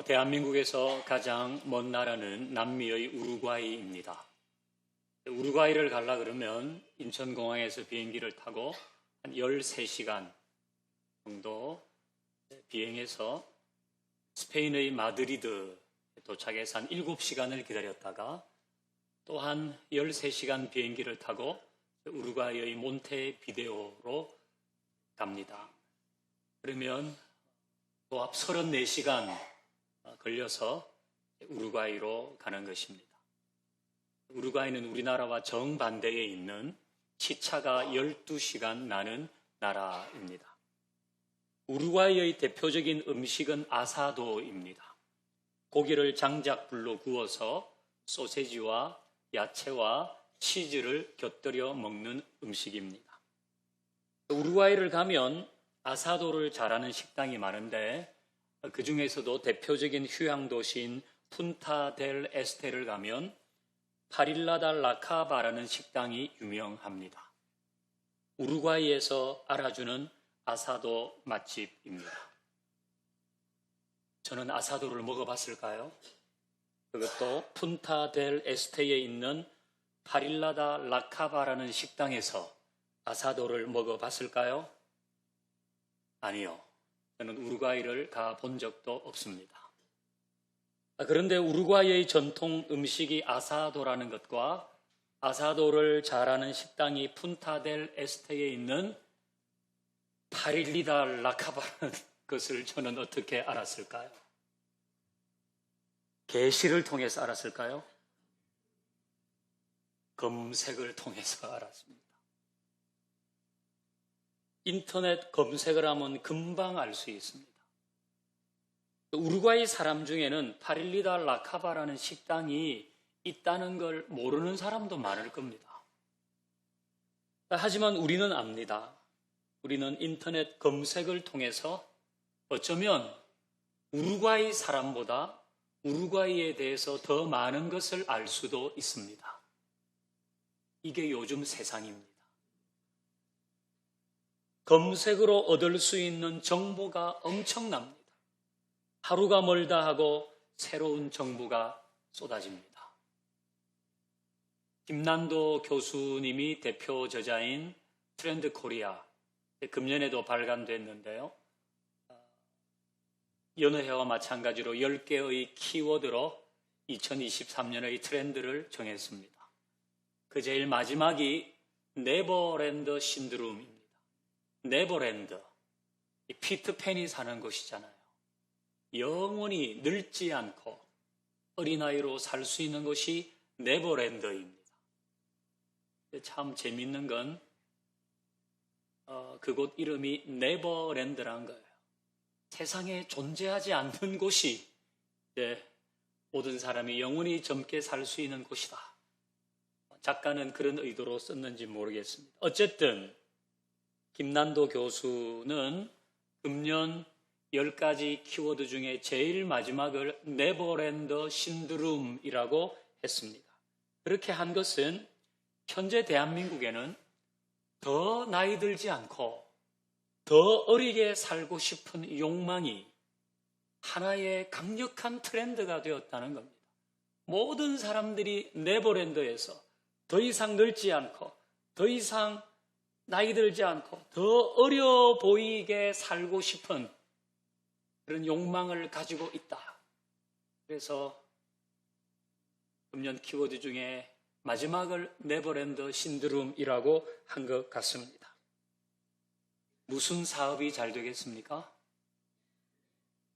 대한민국에서 가장 먼 나라는 남미의 우루과이입니다. 우루과이를 가려 그러면 인천공항에서 비행기를 타고 한 13시간 정도 비행해서 스페인의 마드리드에 도착해서 한 7시간을 기다렸다가 또 한 13시간 비행기를 타고 우루과이의 몬테비데오로 갑니다. 그러면 도합 34시간 걸려서 우루과이로 가는 것입니다. 우루과이는 우리나라와 정반대에 있는 시차가 12시간 나는 나라입니다. 우루과이의 대표적인 음식은 아사도입니다. 고기를 장작불로 구워서 소세지와 야채와 치즈를 곁들여 먹는 음식입니다. 우루과이를 가면 아사도를 잘하는 식당이 많은데 그 중에서도 대표적인 휴양도시인 푼타 델 에스테를 가면 파릴라다 라카바라는 식당이 유명합니다. 우루과이에서 알아주는 아사도 맛집입니다. 저는 아사도를 먹어봤을까요? 그것도 푼타 델 에스테에 있는 파릴라다 라카바라는 식당에서 아사도를 먹어봤을까요? 아니요. 저는 우루과이를 가본 적도 없습니다. 그런데 우루과이의 전통 음식이 아사도라는 것과 아사도를 잘하는 식당이 푼타델 에스테에 있는 파릴리다 라카바라는 것을 저는 어떻게 알았을까요? 계시를 통해서 알았을까요? 검색을 통해서 알았습니다. 인터넷 검색을 하면 금방 알 수 있습니다. 우루과이 사람 중에는 파릴리다 라카바라는 식당이 있다는 걸 모르는 사람도 많을 겁니다. 하지만 우리는 압니다. 우리는 인터넷 검색을 통해서 어쩌면 우루과이 사람보다 우루과이에 대해서 더 많은 것을 알 수도 있습니다. 이게 요즘 세상입니다. 검색으로 얻을 수 있는 정보가 엄청납니다. 하루가 멀다 하고 새로운 정보가 쏟아집니다. 김난도 교수님이 대표 저자인 트렌드 코리아, 금년에도 발간됐는데요. 여느 해와 마찬가지로 10개의 키워드로 2023년의 트렌드를 정했습니다. 그 제일 마지막이 네버랜드 신드롬입니다. 네버랜드, 피트팬이 사는 곳이잖아요. 영원히 늙지 않고 어린아이로 살 수 있는 곳이 네버랜드입니다. 참 재밌는 건 그곳 이름이 네버랜드란 거예요. 세상에 존재하지 않는 곳이 모든 사람이 영원히 젊게 살 수 있는 곳이다. 작가는 그런 의도로 썼는지 모르겠습니다. 어쨌든 김난도 교수는 금년 10가지 키워드 중에 제일 마지막을 네버랜드 신드롬이라고 했습니다. 그렇게 한 것은 현재 대한민국에는 더 나이 들지 않고 더 어리게 살고 싶은 욕망이 하나의 강력한 트렌드가 되었다는 겁니다. 모든 사람들이 네버랜드에서 더 이상 늙지 않고 더 이상 나이 들지 않고 더 어려 보이게 살고 싶은 그런 욕망을 가지고 있다. 그래서 금년 키워드 중에 마지막을 네버랜드 신드롬이라고 한 것 같습니다. 무슨 사업이 잘 되겠습니까?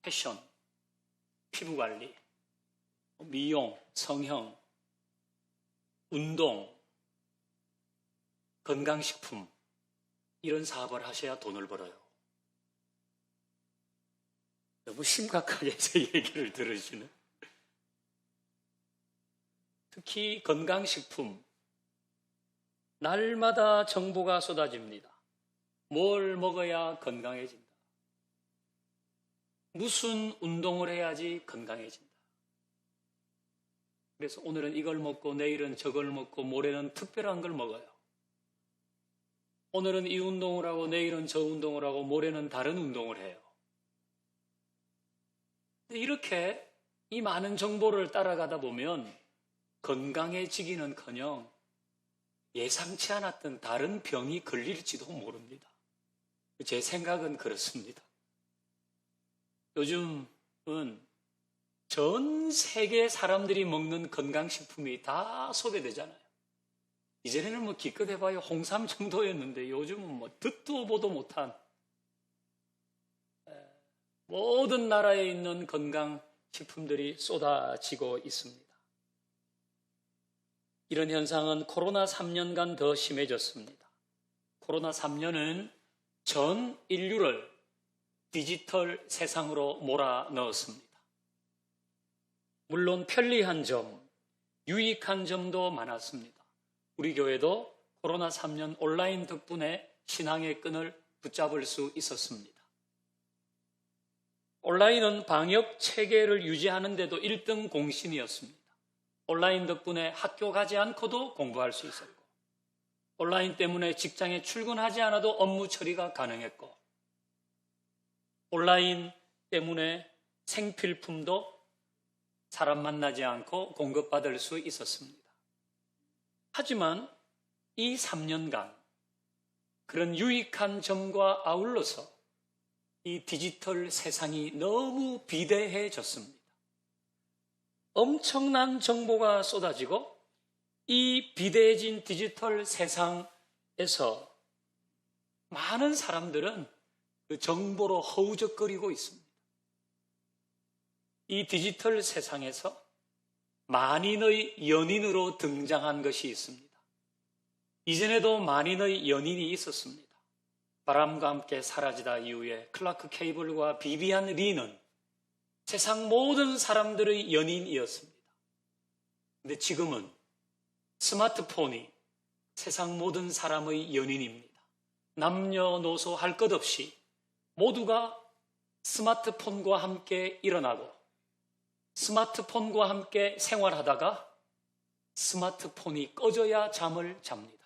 패션, 피부관리, 미용, 성형, 운동, 건강식품 이런 사업을 하셔야 돈을 벌어요. 너무 심각하게 제 얘기를 들으시는. 특히 건강식품, 날마다 정보가 쏟아집니다. 뭘 먹어야 건강해진다. 무슨 운동을 해야지 건강해진다. 그래서 오늘은 이걸 먹고 내일은 저걸 먹고 모레는 특별한 걸 먹어요. 오늘은 이 운동을 하고 내일은 저 운동을 하고 모레는 다른 운동을 해요. 이렇게 이 많은 정보를 따라가다 보면 건강해지기는커녕 예상치 않았던 다른 병이 걸릴지도 모릅니다. 제 생각은 그렇습니다. 요즘은 전 세계 사람들이 먹는 건강식품이 다 소개되잖아요. 이전에는 뭐 기껏 해봐야 홍삼 정도였는데 요즘은 뭐 듣도 보도 못한 모든 나라에 있는 건강식품들이 쏟아지고 있습니다. 이런 현상은 코로나 3년간 더 심해졌습니다. 코로나 3년은 전 인류를 디지털 세상으로 몰아넣었습니다. 물론 편리한 점, 유익한 점도 많았습니다. 우리 교회도 코로나 3년 온라인 덕분에 신앙의 끈을 붙잡을 수 있었습니다. 온라인은 방역 체계를 유지하는 데도 1등 공신이었습니다. 온라인 덕분에 학교 가지 않고도 공부할 수 있었고, 온라인 때문에 직장에 출근하지 않아도 업무 처리가 가능했고, 온라인 때문에 생필품도 사람 만나지 않고 공급받을 수 있었습니다. 하지만 이 3년간 그런 유익한 점과 아울러서 이 디지털 세상이 너무 비대해졌습니다. 엄청난 정보가 쏟아지고 이 비대해진 디지털 세상에서 많은 사람들은 그 정보로 허우적거리고 있습니다. 이 디지털 세상에서 만인의 연인으로 등장한 것이 있습니다. 이전에도 만인의 연인이 있었습니다. 바람과 함께 사라지다 이후에 클라크 케이블과 비비안 리는 세상 모든 사람들의 연인이었습니다. 근데 지금은 스마트폰이 세상 모든 사람의 연인입니다. 남녀노소 할 것 없이 모두가 스마트폰과 함께 일어나고 스마트폰과 함께 생활하다가 스마트폰이 꺼져야 잠을 잡니다.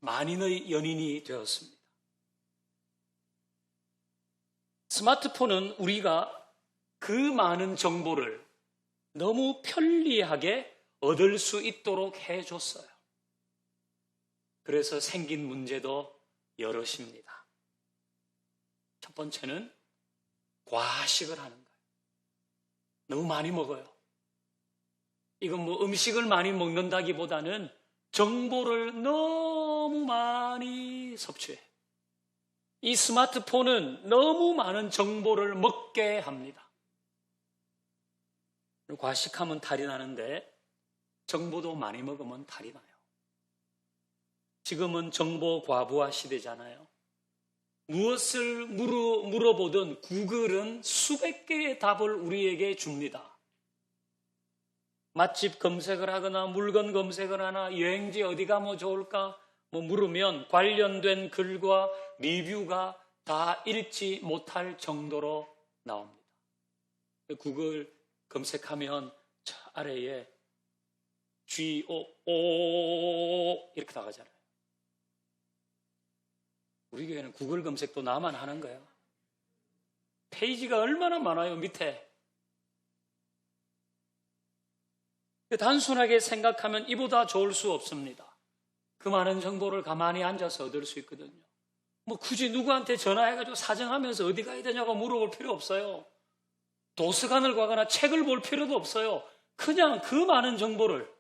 만인의 연인이 되었습니다. 스마트폰은 우리가 그 많은 정보를 너무 편리하게 얻을 수 있도록 해줬어요. 그래서 생긴 문제도 여럿입니다. 첫 번째는 과식을 하는 거예요. 너무 많이 먹어요. 이건 뭐 음식을 많이 먹는다기보다는 정보를 너무 많이 섭취해. 이 스마트폰은 너무 많은 정보를 먹게 합니다. 과식하면 탈이 나는데 정보도 많이 먹으면 탈이 나요. 지금은 정보 과부하 시대잖아요. 무엇을 물어보든 구글은 수백 개의 답을 우리에게 줍니다. 맛집 검색을 하거나 물건 검색을 하나 여행지 어디 가면 좋을까 물으면 관련된 글과 리뷰가 다 읽지 못할 정도로 나옵니다. 구글 검색하면 저 아래에 GOO 이렇게 나가잖아요. 우리 교회는 구글 검색도 나만 하는 거예요. 페이지가 얼마나 많아요, 밑에. 단순하게 생각하면 이보다 좋을 수 없습니다. 그 많은 정보를 가만히 앉아서 얻을 수 있거든요. 굳이 누구한테 전화해가지고 사정하면서 어디 가야 되냐고 물어볼 필요 없어요. 도서관을 가거나 책을 볼 필요도 없어요. 그냥 그 많은 정보를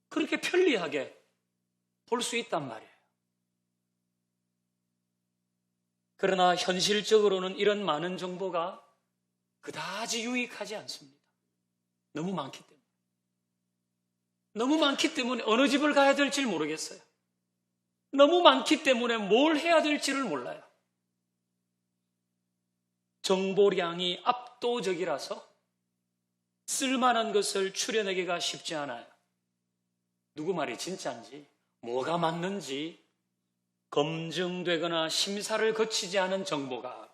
그렇게 편리하게 볼 수 있단 말이에요. 그러나 현실적으로는 이런 많은 정보가 그다지 유익하지 않습니다. 너무 많기 때문에. 너무 많기 때문에 어느 집을 가야 될지 모르겠어요. 너무 많기 때문에 뭘 해야 될지를 몰라요. 정보량이 압도적이라서 쓸만한 것을 추려내기가 쉽지 않아요. 누구 말이 진짜인지, 뭐가 맞는지 검증되거나 심사를 거치지 않은 정보가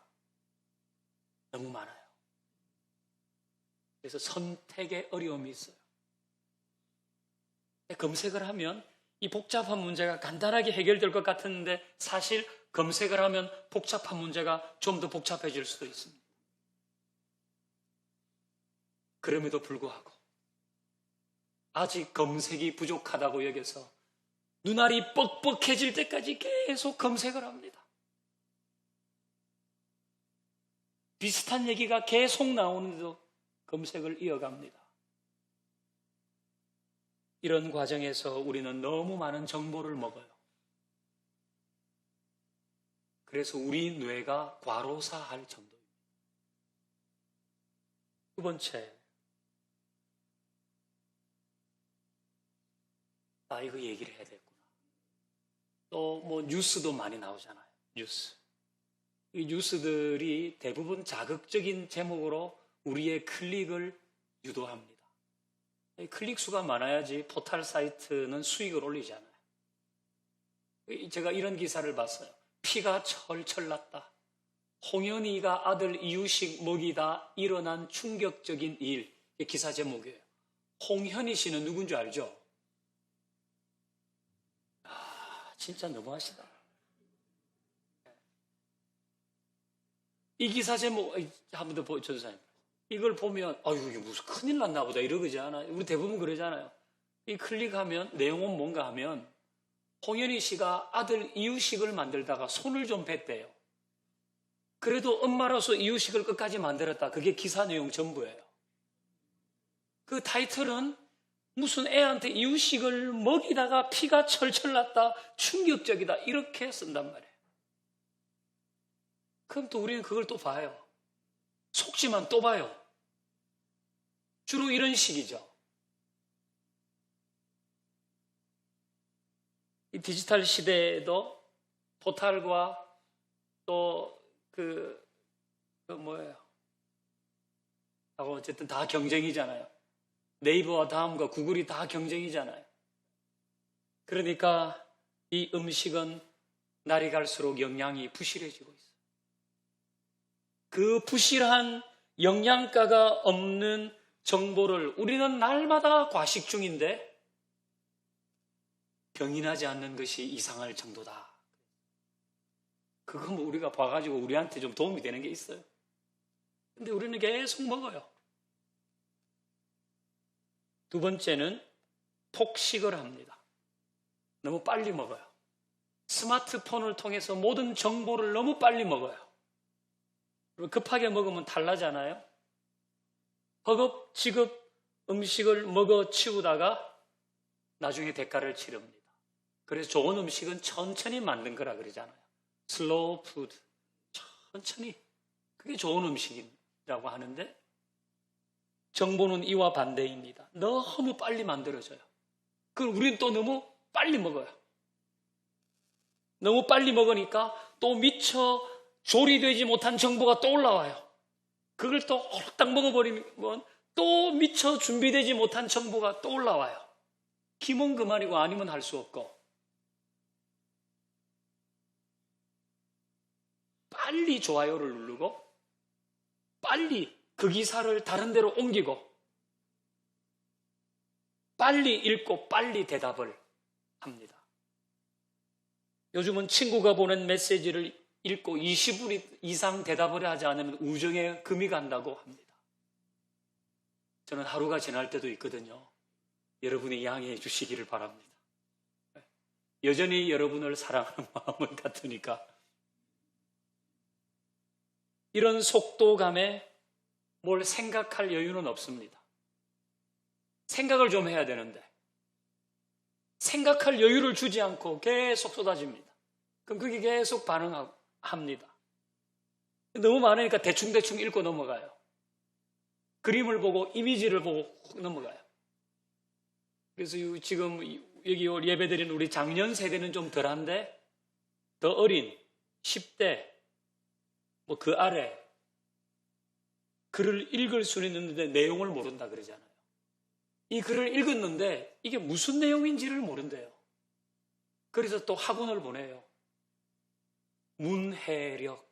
너무 많아요. 그래서 선택의 어려움이 있어요. 검색을 하면 이 복잡한 문제가 간단하게 해결될 것 같은데 사실 검색을 하면 복잡한 문제가 좀 더 복잡해질 수도 있습니다. 그럼에도 불구하고 아직 검색이 부족하다고 여겨서 눈알이 뻑뻑해질 때까지 계속 검색을 합니다. 비슷한 얘기가 계속 나오는데도 검색을 이어갑니다. 이런 과정에서 우리는 너무 많은 정보를 먹어요. 그래서 우리 뇌가 과로사할 정도입니다. 두 번째, 이거 얘기를 해야 되겠구나. 또 뭐 뉴스도 많이 나오잖아요. 뉴스. 이 뉴스들이 대부분 자극적인 제목으로 우리의 클릭을 유도합니다. 클릭 수가 많아야지 포털 사이트는 수익을 올리잖아요. 제가 이런 기사를 봤어요. 피가 철철 났다. 홍현희가 아들 이유식 먹이다 일어난 충격적인 일. 기사 제목이에요. 홍현희 씨는 누군지 알죠? 진짜 너무하시다. 이 기사 제목 한 번 더 보여주세요. 이걸 보면 이게 무슨 큰일 났나 보다 이러지 않아요? 우리 대부분 그러잖아요. 이 클릭하면 내용은 뭔가 하면 홍현희 씨가 아들 이유식을 만들다가 손을 좀 댔대요. 그래도 엄마로서 이유식을 끝까지 만들었다. 그게 기사 내용 전부예요. 그 타이틀은 무슨 애한테 이유식을 먹이다가 피가 철철 났다. 충격적이다. 이렇게 쓴단 말이에요. 그럼 또 우리는 그걸 또 봐요. 속지만 또 봐요. 주로 이런 식이죠. 이 디지털 시대에도 포털과 또 뭐예요? 하고 어쨌든 다 경쟁이잖아요. 네이버와 다음과 구글이 다 경쟁이잖아요. 그러니까 이 음식은 날이 갈수록 영양이 부실해지고 있어요. 그 부실한 영양가가 없는 정보를 우리는 날마다 과식 중인데 병이 나지 않는 것이 이상할 정도다. 그건 우리가 봐가지고 우리한테 좀 도움이 되는 게 있어요. 근데 우리는 계속 먹어요. 두 번째는 폭식을 합니다. 너무 빨리 먹어요. 스마트폰을 통해서 모든 정보를 너무 빨리 먹어요. 급하게 먹으면 탈나잖아요. 허겁지겁 음식을 먹어 치우다가 나중에 대가를 치릅니다. 그래서 좋은 음식은 천천히 만든 거라 그러잖아요. 슬로우 푸드. 천천히. 그게 좋은 음식이라고 하는데 정보는 이와 반대입니다. 너무 빨리 만들어져요. 그럼 우리는 또 너무 빨리 먹어요. 너무 빨리 먹으니까 또 미처 조리되지 못한 정보가 또 올라와요. 그걸 또 홀딱 먹어버리면 또 미처 준비되지 못한 정보가 또 올라와요. 기면 그만이고 아니면 할 수 없고. 빨리 좋아요를 누르고 빨리 그 기사를 다른 데로 옮기고 빨리 읽고 빨리 대답을 합니다. 요즘은 친구가 보낸 메시지를 읽고 20분 이상 대답을 하지 않으면 우정에 금이 간다고 합니다. 저는 하루가 지날 때도 있거든요. 여러분이 양해해 주시기를 바랍니다. 여전히 여러분을 사랑하는 마음은 같으니까. 이런 속도감에 뭘 생각할 여유는 없습니다. 생각을 좀 해야 되는데 생각할 여유를 주지 않고 계속 쏟아집니다. 그럼 그게 계속 반응합니다. 너무 많으니까 대충대충 읽고 넘어가요. 그림을 보고 이미지를 보고 훅 넘어가요. 그래서 지금 여기 예배드린 우리 작년 세대는 좀 덜한데 더 어린 10대 뭐 그 아래 글을 읽을 수는 있는데 내용을 모른다 그러잖아요. 이 글을 읽었는데 이게 무슨 내용인지를 모른대요. 그래서 또 학원을 보내요. 문해력.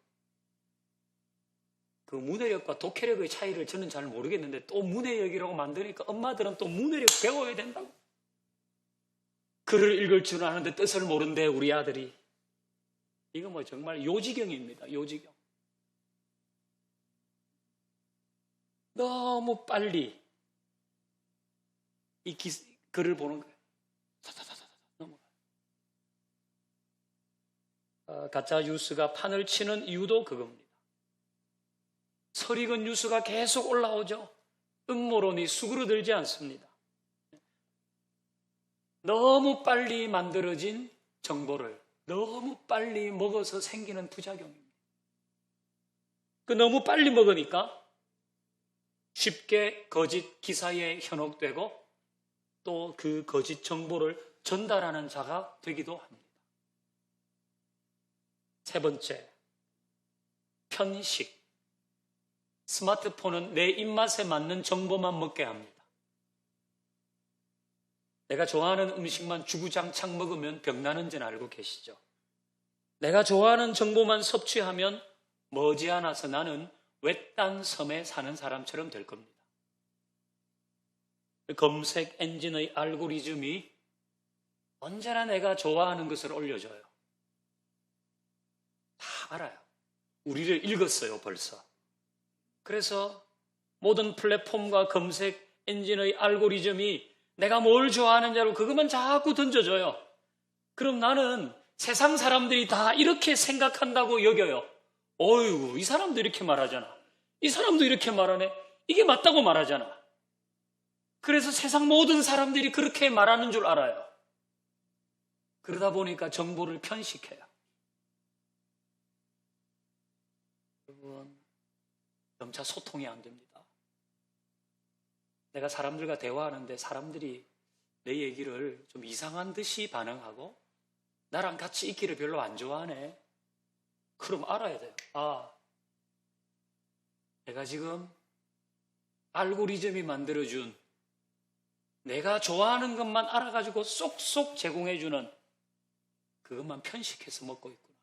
그 문해력과 독해력의 차이를 저는 잘 모르겠는데 또 문해력이라고 만드니까 엄마들은 또 문해력 배워야 된다고. 글을 읽을 줄 아는데 뜻을 모른대 우리 아들이. 이거 뭐 정말 요지경입니다. 요지경. 너무 빨리 이 글을 보는 거예요. 다다다다 넘어가요. 가짜 뉴스가 판을 치는 이유도 그겁니다. 설익은 뉴스가 계속 올라오죠. 음모론이 수그러들지 않습니다. 너무 빨리 만들어진 정보를 너무 빨리 먹어서 생기는 부작용입니다. 너무 빨리 먹으니까 쉽게 거짓 기사에 현혹되고 또 그 거짓 정보를 전달하는 자가 되기도 합니다. 세 번째, 편식. 스마트폰은 내 입맛에 맞는 정보만 먹게 합니다. 내가 좋아하는 음식만 주구장창 먹으면 병나는지는 알고 계시죠? 내가 좋아하는 정보만 섭취하면 머지않아서 나는 외딴 섬에 사는 사람처럼 될 겁니다. 검색 엔진의 알고리즘이 언제나 내가 좋아하는 것을 올려줘요. 다 알아요. 우리를 읽었어요, 벌써. 그래서 모든 플랫폼과 검색 엔진의 알고리즘이 내가 뭘 좋아하는지로 그것만 자꾸 던져줘요. 그럼 나는 세상 사람들이 다 이렇게 생각한다고 여겨요. 어이구, 이 사람도 이렇게 말하잖아. 이 사람도 이렇게 말하네. 이게 맞다고 말하잖아. 그래서 세상 모든 사람들이 그렇게 말하는 줄 알아요. 그러다 보니까 정보를 편식해요. 여러분, 점차 소통이 안 됩니다. 내가 사람들과 대화하는데 사람들이 내 얘기를 좀 이상한 듯이 반응하고 나랑 같이 있기를 별로 안 좋아하네. 그럼 알아야 돼요. 내가 지금 알고리즘이 만들어준 내가 좋아하는 것만 알아가지고 쏙쏙 제공해주는 그것만 편식해서 먹고 있구나.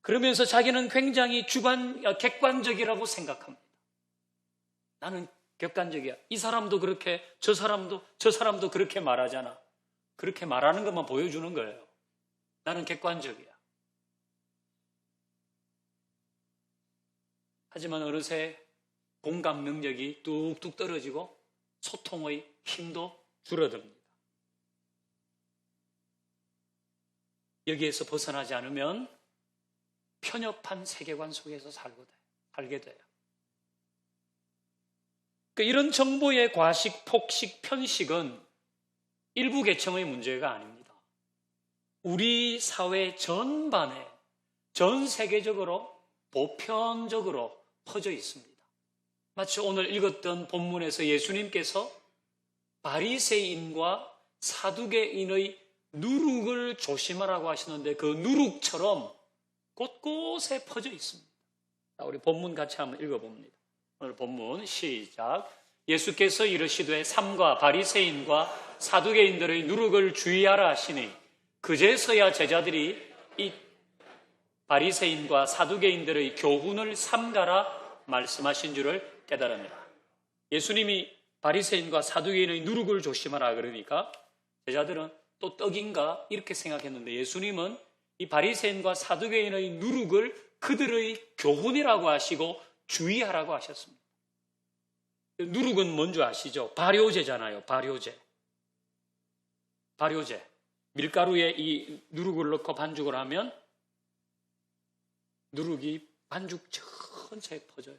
그러면서 자기는 굉장히 객관적이라고 생각합니다. 나는 객관적이야. 이 사람도 그렇게, 저 사람도 그렇게 말하잖아. 그렇게 말하는 것만 보여주는 거예요. 나는 객관적이야. 하지만 어느새 공감 능력이 뚝뚝 떨어지고 소통의 힘도 줄어듭니다. 여기에서 벗어나지 않으면 편협한 세계관 속에서 살게 돼요. 이런 정보의 과식, 폭식, 편식은 일부 계층의 문제가 아닙니다. 우리 사회 전반에 전 세계적으로 보편적으로 퍼져 있습니다. 마치 오늘 읽었던 본문에서 예수님께서 바리새인과 사두개인의 누룩을 조심하라고 하시는데 그 누룩처럼 곳곳에 퍼져 있습니다. 우리 본문 같이 한번 읽어봅니다. 오늘 본문 시작. 예수께서 이르시되 삼가 바리새인과 사두개인들의 누룩을 주의하라 하시니 그제서야 제자들이 이 바리새인과 사두개인들의 교훈을 삼가라 말씀하신 줄을 깨달습니다. 예수님이 바리새인과 사두개인의 누룩을 조심하라 그러니까 제자들은 또 떡인가 이렇게 생각했는데 예수님은 이 바리새인과 사두개인의 누룩을 그들의 교훈이라고 하시고 주의하라고 하셨습니다. 누룩은 뭔지 아시죠? 발효제잖아요. 발효제. 밀가루에 이 누룩을 넣고 반죽을 하면 누룩이 반죽 전체에 퍼져요.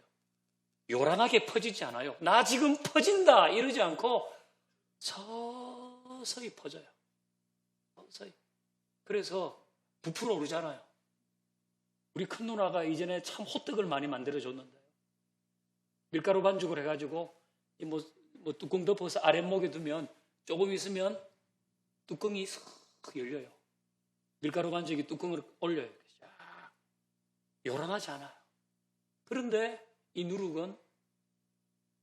요란하게 퍼지지 않아요. 나 지금 퍼진다 이러지 않고 서서히 퍼져요. 서서히. 그래서 부풀어 오르잖아요. 우리 큰 누나가 이전에 참 호떡을 많이 만들어줬는데 밀가루 반죽을 해가지고 뚜껑 덮어서 아랫목에 두면 조금 있으면 뚜껑이 싹 열려요. 밀가루 반죽이 뚜껑을 올려요. 요란하지 않아요. 그런데 이 누룩은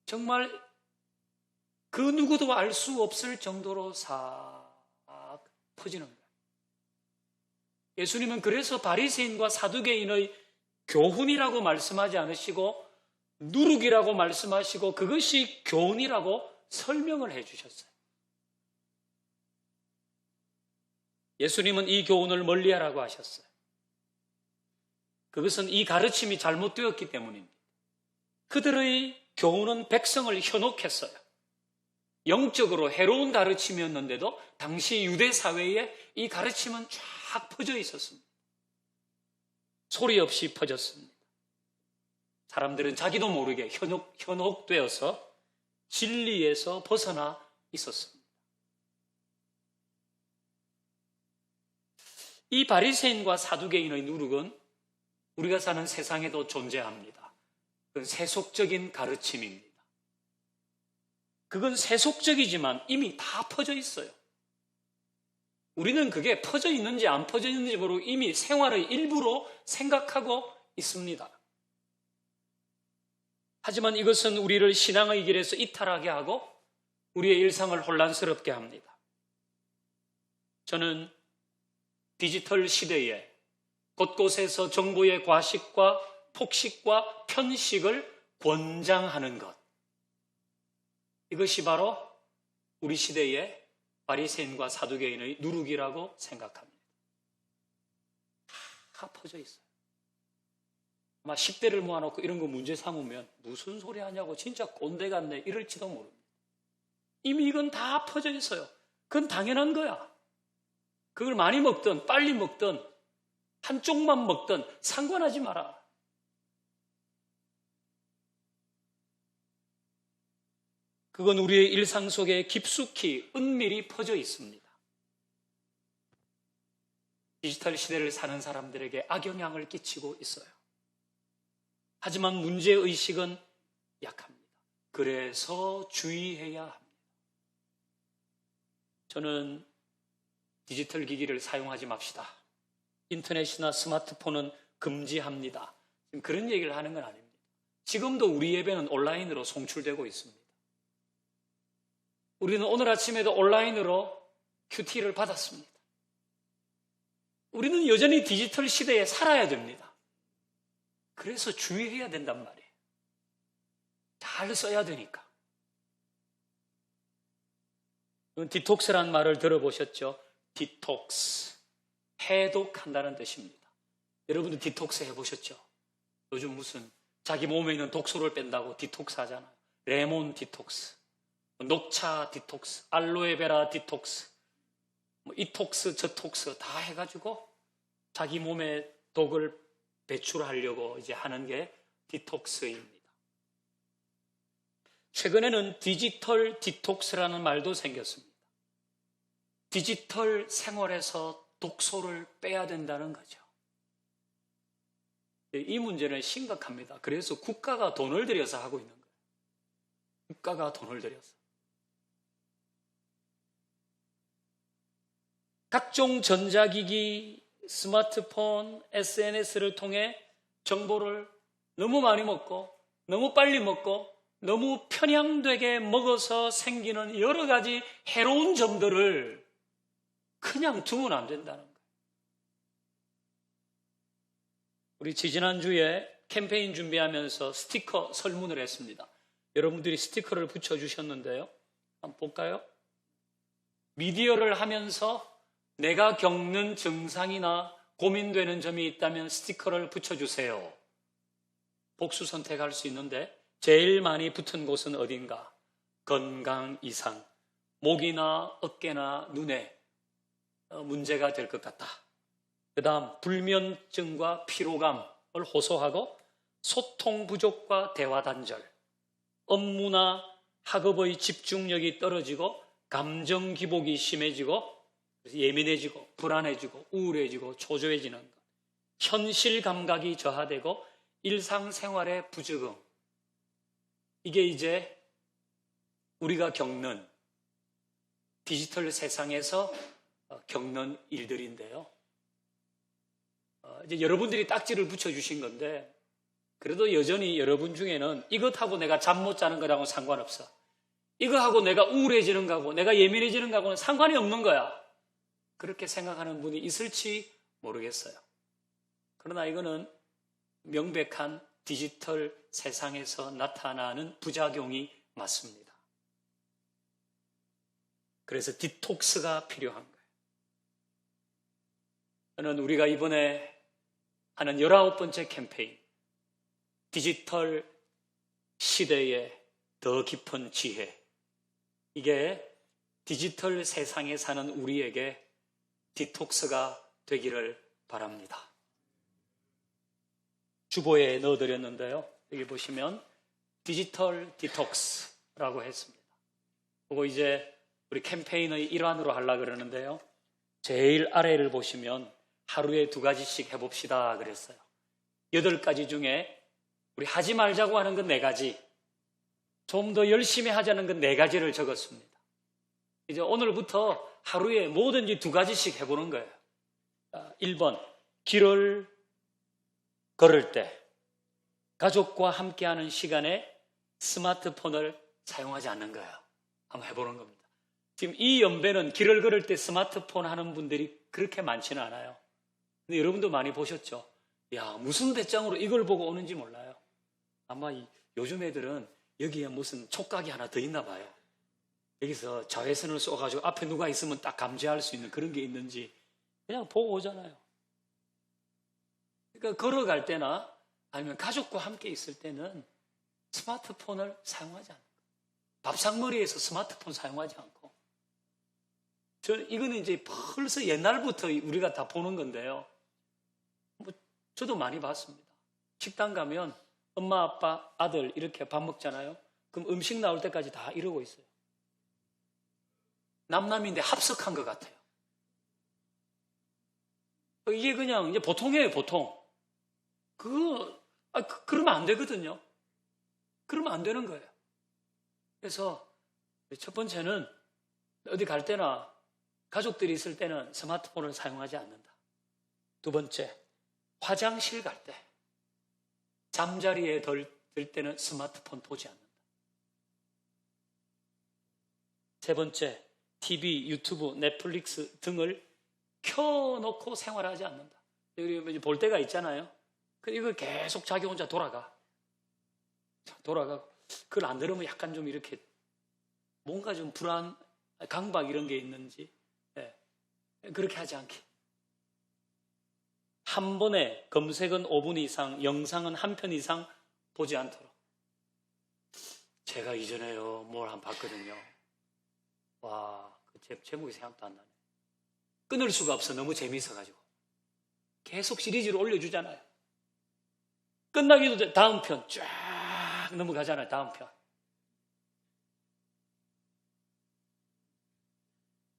정말 그 누구도 알 수 없을 정도로 싹 퍼지는 거예요. 예수님은 그래서 바리새인과 사두개인의 교훈이라고 말씀하지 않으시고 누룩이라고 말씀하시고 그것이 교훈이라고 설명을 해주셨어요. 예수님은 이 교훈을 멀리하라고 하셨어요. 그것은 이 가르침이 잘못되었기 때문입니다. 그들의 교훈은 백성을 현혹했어요. 영적으로 해로운 가르침이었는데도 당시 유대 사회에 이 가르침은 쫙 퍼져 있었습니다. 소리 없이 퍼졌습니다. 사람들은 자기도 모르게 현혹되어서 진리에서 벗어나 있었습니다. 이 바리새인과 사두개인의 누룩은 우리가 사는 세상에도 존재합니다. 그건 세속적인 가르침입니다. 그건 세속적이지만 이미 다 퍼져 있어요. 우리는 그게 퍼져 있는지 안 퍼져 있는지 모르고 이미 생활의 일부로 생각하고 있습니다. 하지만 이것은 우리를 신앙의 길에서 이탈하게 하고 우리의 일상을 혼란스럽게 합니다. 저는 디지털 시대에 곳곳에서 정보의 과식과 폭식과 편식을 권장하는 것, 이것이 바로 우리 시대의 바리새인과 사두개인의 누룩이라고 생각합니다. 다 퍼져 있어요. 아마 10대를 모아놓고 이런 거 문제 삼으면 무슨 소리 하냐고 진짜 꼰대 같네 이럴지도 모릅니다. 이미 이건 다 퍼져 있어요. 그건 당연한 거야. 그걸 많이 먹든 빨리 먹든 한쪽만 먹든 상관하지 마라. 그건 우리의 일상 속에 깊숙이 은밀히 퍼져 있습니다. 디지털 시대를 사는 사람들에게 악영향을 끼치고 있어요. 하지만 문제의식은 약합니다. 그래서 주의해야 합니다. 저는 디지털 기기를 사용하지 맙시다. 인터넷이나 스마트폰은 금지합니다. 그런 얘기를 하는 건 아닙니다. 지금도 우리 예배는 온라인으로 송출되고 있습니다. 우리는 오늘 아침에도 온라인으로 큐티를 받았습니다. 우리는 여전히 디지털 시대에 살아야 됩니다. 그래서 주의해야 된단 말이에요. 잘 써야 되니까. 디톡스란 말을 들어보셨죠? 디톡스. 해독한다는 뜻입니다. 여러분도 디톡스 해보셨죠? 요즘 무슨 자기 몸에 있는 독소를 뺀다고 디톡스 하잖아요. 레몬 디톡스, 녹차 디톡스, 알로에베라 디톡스, 이톡스, 저톡스 다 해가지고 자기 몸에 독을 배출하려고 이제 하는 게 디톡스입니다. 최근에는 디지털 디톡스라는 말도 생겼습니다. 디지털 생활에서 독소를 빼야 된다는 거죠. 이 문제는 심각합니다. 그래서 국가가 돈을 들여서 하고 있는 거예요. 국가가 돈을 들여서. 각종 전자기기, 스마트폰, SNS를 통해 정보를 너무 많이 먹고 너무 빨리 먹고 너무 편향되게 먹어서 생기는 여러 가지 해로운 점들을 그냥 두면 안 된다는 거예요. 우리 지지난주에 캠페인 준비하면서 스티커 설문을 했습니다. 여러분들이 스티커를 붙여주셨는데요. 한번 볼까요? 미디어를 하면서 내가 겪는 증상이나 고민되는 점이 있다면 스티커를 붙여주세요. 복수 선택할 수 있는데 제일 많이 붙은 곳은 어딘가? 건강 이상, 목이나 어깨나 눈에 문제가 될 것 같다. 그 다음 불면증과 피로감을 호소하고 소통 부족과 대화 단절, 업무나 학업의 집중력이 떨어지고 감정 기복이 심해지고 예민해지고 불안해지고 우울해지고 초조해지는 것, 현실 감각이 저하되고 일상생활의 부적응, 이게 이제 우리가 겪는 디지털 세상에서 겪는 일들인데요. 이제 여러분들이 딱지를 붙여주신 건데 그래도 여전히 여러분 중에는 이것하고 내가 잠 못 자는 거랑은 상관없어. 이거하고 내가 우울해지는 거하고 내가 예민해지는 거하고는 상관이 없는 거야. 그렇게 생각하는 분이 있을지 모르겠어요. 그러나 이거는 명백한 디지털 세상에서 나타나는 부작용이 맞습니다. 그래서 디톡스가 필요한 거예요. 저는 우리가 이번에 하는 19번째 캠페인, 디지털 시대의 더 깊은 지혜, 이게 디지털 세상에 사는 우리에게 디톡스가 되기를 바랍니다. 주보에 넣어드렸는데요. 여기 보시면 디지털 디톡스라고 했습니다. 그거 이제 우리 캠페인의 일환으로 하려고 그러는데요. 제일 아래를 보시면 하루에 2가지씩 해봅시다 그랬어요. 8가지 중에 우리 하지 말자고 하는 건 4가지, 좀 더 열심히 하자는 건 4가지를 적었습니다. 이제 오늘부터 하루에 뭐든지 2가지씩 해보는 거예요. 1번, 길을 걸을 때 가족과 함께하는 시간에 스마트폰을 사용하지 않는 거예요. 한번 해보는 겁니다. 지금 이 연배는 길을 걸을 때 스마트폰 하는 분들이 그렇게 많지는 않아요. 근데 여러분도 많이 보셨죠? 야, 무슨 배짱으로 이걸 보고 오는지 몰라요. 아마 요즘 애들은 여기에 무슨 촉각이 하나 더 있나 봐요. 여기서 자외선을 쏘가지고 앞에 누가 있으면 딱 감지할 수 있는 그런 게 있는지 그냥 보고 오잖아요. 그러니까 걸어갈 때나 아니면 가족과 함께 있을 때는 스마트폰을 사용하지 않는 거예요. 밥상머리에서 스마트폰 사용하지 않고. 이거는 이제 벌써 옛날부터 우리가 다 보는 건데요. 저도 많이 봤습니다. 식당 가면 엄마, 아빠, 아들 이렇게 밥 먹잖아요. 그럼 음식 나올 때까지 다 이러고 있어요. 남남인데 합석한 것 같아요. 이게 그냥 이제 보통이에요, 보통. 그러면 안 되거든요. 그러면 안 되는 거예요. 그래서 첫 번째는 어디 갈 때나 가족들이 있을 때는 스마트폰을 사용하지 않는다. 2번째, 화장실 갈 때, 잠자리에 들 때는 스마트폰 보지 않는다. 3번째, TV, 유튜브, 넷플릭스 등을 켜놓고 생활하지 않는다. 여기 볼 때가 있잖아요. 이거 계속 자기 혼자 돌아가고 그걸 안 들으면 약간 좀 이렇게 뭔가 좀 불안, 강박 이런 게 있는지 그렇게 하지 않게. 한 번에 검색은 5분 이상, 영상은 1편 이상 보지 않도록. 제가 이전에요 뭘 한번 봤거든요. 와, 그 제목이 생각도 안 나네. 끊을 수가 없어. 너무 재미있어가지고 계속 시리즈로 올려주잖아요. 끝나기도 돼. 다음 편 쫙 넘어가잖아요. 다음 편.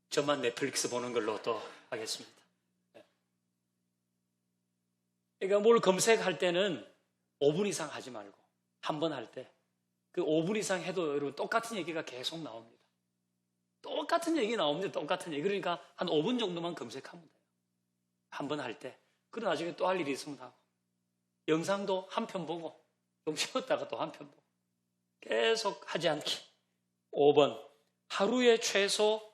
저만 넷플릭스 보는 걸로 또 하겠습니다. 그러니까 뭘 검색할 때는 5분 이상 하지 말고 한 번 할 때 그 5분 이상 해도 여러분 똑같은 얘기가 계속 나옵니다. 똑같은 얘기 나옵니다. 똑같은 얘기. 그러니까 한 5분 정도만 검색하면 돼요. 한 번 할 때. 그리고 나중에 또 할 일이 있으면 하고. 영상도 한 편 보고 좀 쉬었다가 또 한 편 보고. 계속 하지 않기. 5번. 하루에 최소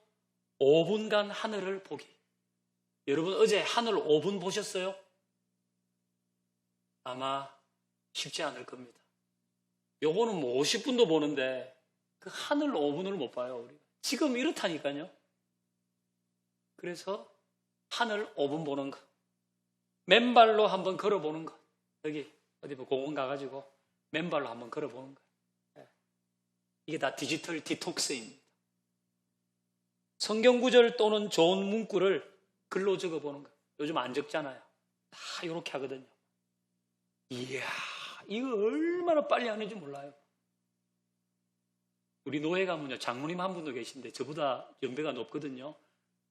5분간 하늘을 보기. 여러분 어제 하늘 5분 보셨어요? 아마 쉽지 않을 겁니다. 요거는 뭐 50분도 보는데 그 하늘 5분을 못 봐요. 우리가. 지금 이렇다니까요. 그래서 하늘 5분 보는 거. 맨발로 한번 걸어보는 거. 여기 어디 뭐 공원 가가지고 맨발로 한번 걸어보는 거. 이게 다 디지털 디톡스입니다. 성경 구절 또는 좋은 문구를 글로 적어보는 거. 요즘 안 적잖아요. 다 이렇게 하거든요. 이야, 이거 얼마나 빨리 하는지 몰라요. 우리 노예 가면요, 장모님 한 분도 계신데 저보다 연배가 높거든요.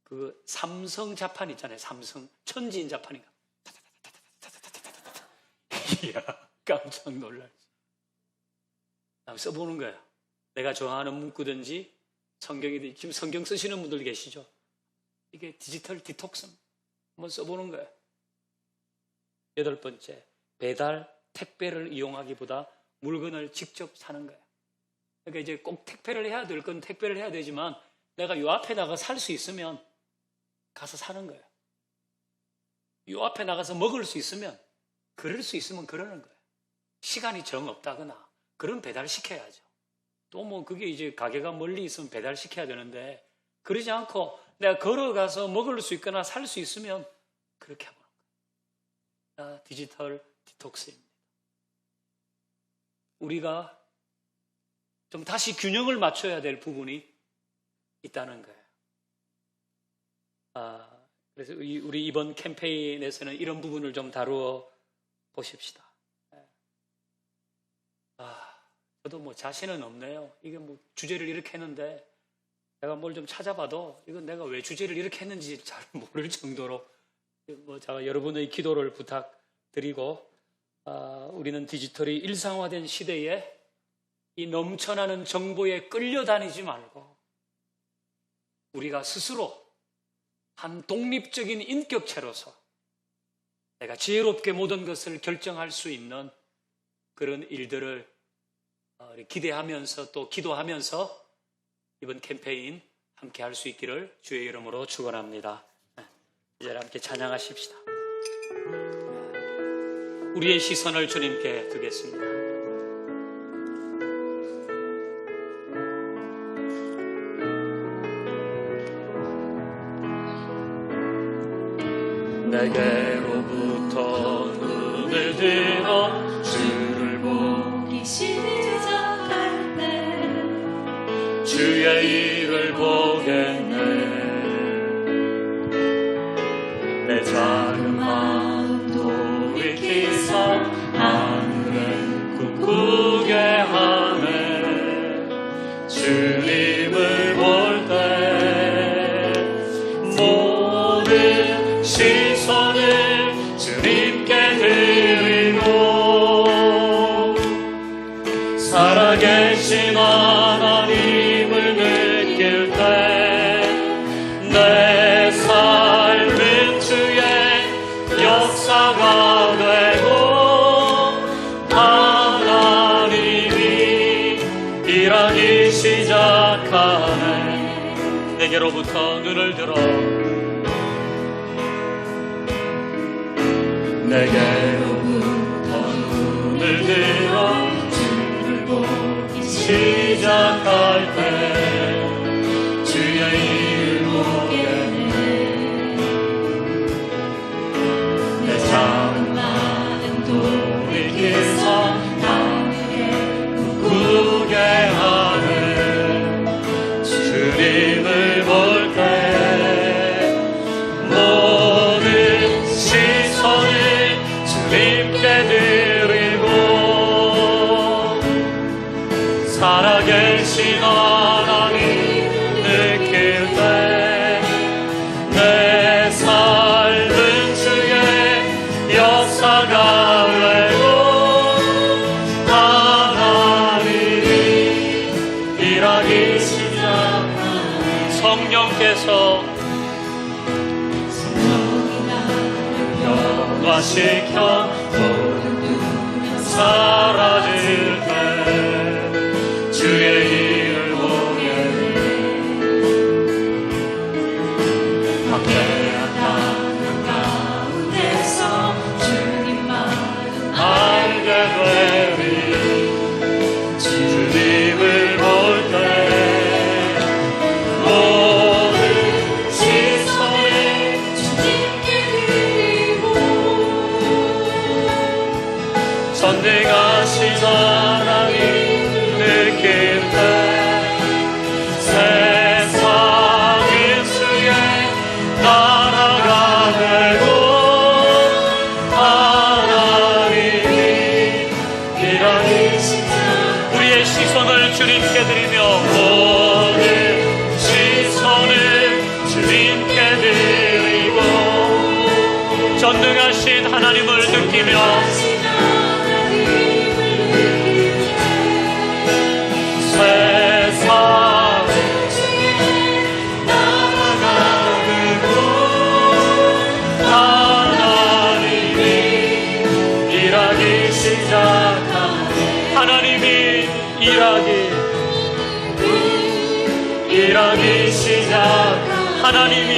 그 삼성 자판 있잖아요. 삼성 천지인 자판인가. 이야, 깜짝 놀라지. 한번 써보는 거예요. 내가 좋아하는 문구든지 성경이든지 지금 성경 쓰시는 분들 계시죠? 이게 디지털 디톡스 한번 써보는 거예요. 8번째, 배달, 택배를 이용하기보다 물건을 직접 사는 거예요. 그러니까 이제 꼭 택배를 해야 될 건 택배를 해야 되지만 내가 요 앞에 나가 살 수 있으면 가서 사는 거예요. 요 앞에 나가서 먹을 수 있으면, 그럴 수 있으면 그러는 거예요. 시간이 정 없다거나 그럼 배달시켜야죠. 또 뭐 그게 이제 가게가 멀리 있으면 배달시켜야 되는데 그러지 않고 내가 걸어가서 먹을 수 있거나 살 수 있으면 그렇게 하는 거예요. 디지털 디톡스입니다. 우리가 좀 다시 균형을 맞춰야 될 부분이 있다는 거예요. 그래서 우리 이번 캠페인에서는 이런 부분을 좀 다루어 보십시다. 저도 뭐 자신은 없네요. 이게 뭐 주제를 이렇게 했는데 내가 뭘 좀 찾아봐도 이건 내가 왜 주제를 이렇게 했는지 잘 모를 정도로 뭐 제가 여러분의 기도를 부탁드리고 우리는 디지털이 일상화된 시대에 이 넘쳐나는 정보에 끌려다니지 말고 우리가 스스로 한 독립적인 인격체로서 내가 지혜롭게 모든 것을 결정할 수 있는 그런 일들을 기대하면서 또 기도하면서 이번 캠페인 함께 할 수 있기를 주의 이름으로 축원합니다. 이제 함께 찬양하십시다. 우리의 시선을 주님께 두겠습니다. 내게로부터 눈을 들어 주를 보기 시작할 때 주의 일을 보겠네. 내 작은 마음도 일으키사 하늘을 꿈꾸게 하네. 주님을 볼 때 모든 시선을 주님께 드리고 살아계신 하나님을 느낄 때 내 삶은 주의 역사가 되고 하나님이 일하기 시작하네. 내게로부터 눈을 들어 내게로부터 눈을 들어 주를 보기 시작할 때 주의 일을 보겠네. 내 작은 마음도 일으켜서 하늘에 꿈꾸게 하네. 주님을 볼 때 모든 시선을 주님께 드리고 살아계신 하나님 느낄 때 내 삶은 주의 역사가 되고 하나님이 일하기 시작하네. 성령께서 변화시켜 모든 두려움 사라질 때 주의 일을 보겠네. 박해한 땅 가운데서 주님만은 알게 되리. 주님을 볼 때 모든 시선을 주님께 드리고 선대가신 하나님 느낄 때 세상은 주의 나라가 되고 하나님이 일하기 시작. 우리의 시선을 주님께 드리며 모든 시선을 주님께 드리고 전능하신 하나님을 느끼며 세상은 주의 나라가 되고 하나님이 일하기 시작하네. 하나님이 일하기 시작. 하나님이